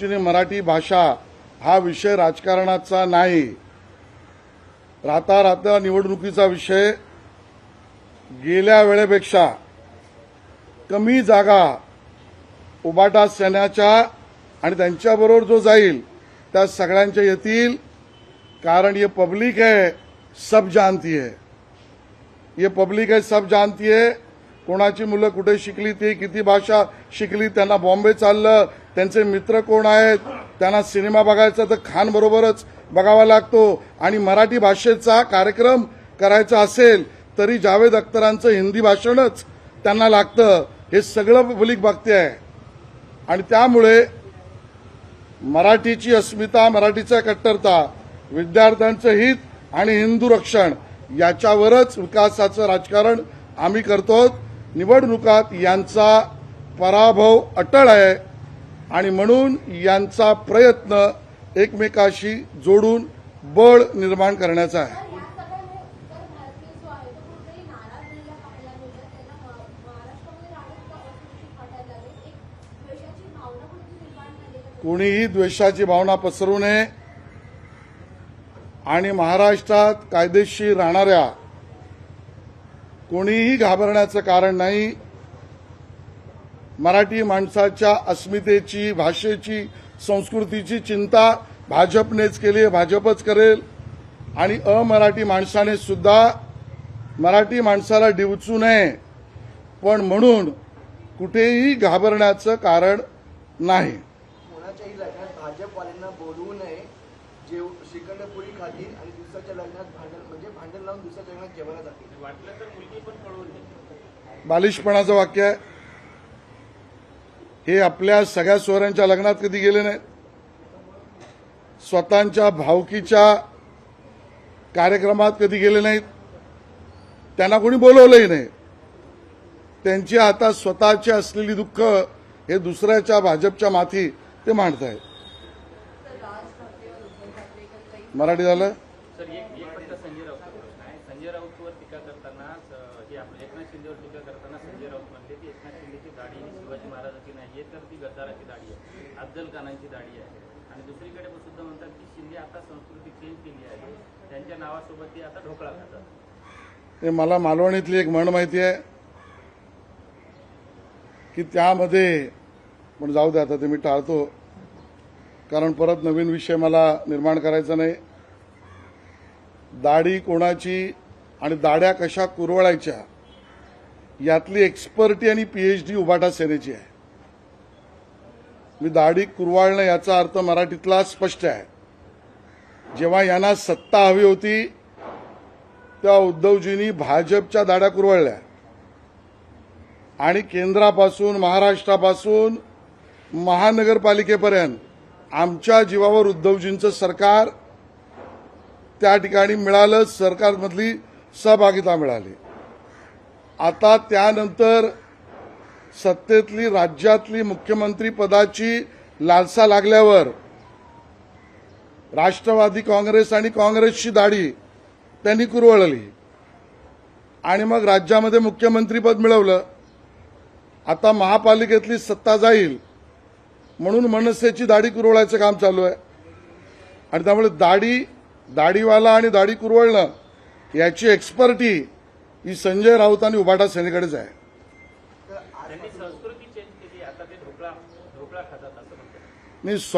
मराठी भाषा हा विषय राजकारणाचा नाही, राहता निवडणुकीचा विषय। गेल्या वेळेपेक्षा कमी जागा उबाटा सेनेच्या आणि त्यांच्याबरोबर जो जाईल त्या सगळ्यांच्या येतील, कारण ये पब्लिक है सब जानती है, ये पब्लिक है सब जानती है। कोणाची मुलं कुठे शिकली, ती किती भाषा शिकली, त्यांना बॉम्बे चाललं, त्यांचे मित्र कोण आहेत, त्यांना सिनेमा बघायचा तर खान बरोबरच बघावा लागतो, आणि मराठी भाषेचा कार्यक्रम करायचा असेल तरी जावेद अख्तरांचं हिंदी भाषणच त्यांना लागतं। हे सगळं पब्लिक बघते आहे, आणि त्यामुळे मराठीची अस्मिता, मराठीचा कट्टरता, विद्यार्थ्यांचं हित आणि हिंदू रक्षण याच्यावरच विकासाचं राजकारण आम्ही करतो। निवडणुकात यांचा पराभव अटळ आहे, आणि म्हणून यांचा प्रयत्न एकमेकाशी जोडून बळ निर्माण करण्याचा आहे। कोणीही द्वेषाची भावना पसरू नये, आणि महाराष्ट्रात कायदेशीर राहणाऱ्या कोणीही घाबरण्याचं कारण नाही। मराठी माणसाच्या अस्मितेची, भाषेची, संस्कृतीची चिंता भाजपनेच केली, भाजपच करेल, आणि अमराठी माणसाने सुद्धा मराठी माणसाला डिवचू नये, पण म्हणून कुठेही घाबरण्याचं कारण नाही। कोणाच्याही लग्नात भाजपवाल्यांना बोलवू नये, जे श्रीखंडपुरी खातील आणि दुसऱ्याच्या लग्नात भांडण लावून दुसऱ्याच्या लग्नात जेवायला जातील, वाटलं तर मुलगी पण पळवून नये। बालिशपणाचं वाक्य आहे हे। आपल्या सगळ्या सोहऱ्यांच्या लग्नात कधी गेले नाहीत, स्वतःच्या भावकीच्या कार्यक्रमात कधी गेले नाहीत, त्यांना कोणी बोलवलंही नाही। त्यांची आता स्वतःची असलेली दुःख हे दुसऱ्याच्या भाजपच्या माथी ते मांडतायत। मराठी झालं सर, एक फक्त संजय राऊतचा प्रश्न आहे। संजय राऊतवर टीका करताना एकनाथ शिंदेवर टीका करताना संजय राऊत म्हणले की एकनाथ शिंदेची दाढी ही शिवाजी महाराजांची नाही, तर ती गद्दाराची दाढी आहे, अफजल खानांची दाढी आहे। आणि दुसरीकडे सुद्धा म्हणतात की शिंदे आता संस्कृती चेंज केली आहे, त्यांच्या नावासोबत ते आता ढोकळा खातात। ते मला मालवणीतली एक म्हण माहिती आहे की त्यामध्ये, पण जाऊ दे आता ते मी टाळतो, कारण परत नवीन विषय मला निर्माण करायचा नाही। दाढी कोणाची आणि दाढ्या कशा कुरवळायच्या यातली एक्सपर्टी आणि पीएचडी उबाटा सेनेची आहे। मी दाढी कुरवाळणं याचा अर्थ मराठीतला स्पष्ट आहे। जेव्हा यांना सत्ता हवी होती तेव्हा उद्धवजींनी भाजपच्या दाढ्या कुरवळल्या, आणि केंद्रापासून, महाराष्ट्रापासून महानगरपालिकेपर्यंत आमच्या जीवावर उद्धवजींचं सरकार त्या ठिकाणी मिळालं, सरकारमधली सहभागिता मिळाली। आता त्यानंतर सत्तेतली, राज्यातली मुख्यमंत्री पदाची लालसा लागल्यावर राष्ट्रवादी काँग्रेस आणि काँग्रेसची दाढी त्यांनी कुरवळली, आणि मग राज्यामध्ये मुख्यमंत्रीपद मिळवलं। आता महापालिकेतली सत्ता जाईल म्हणून मनसेची दाढी कुरवळायचं काम चालू आहे, आणि त्यामुळे दाढीवाला आणि दाढी कुरवळणं याची एक्सपर्टी ही संजय राऊत आणि उबाटा सेनेकडेच आहे। त्यांनी संस्कृती चेंज केली, आता ते ढोकळा खातात असं म्हणतात। मी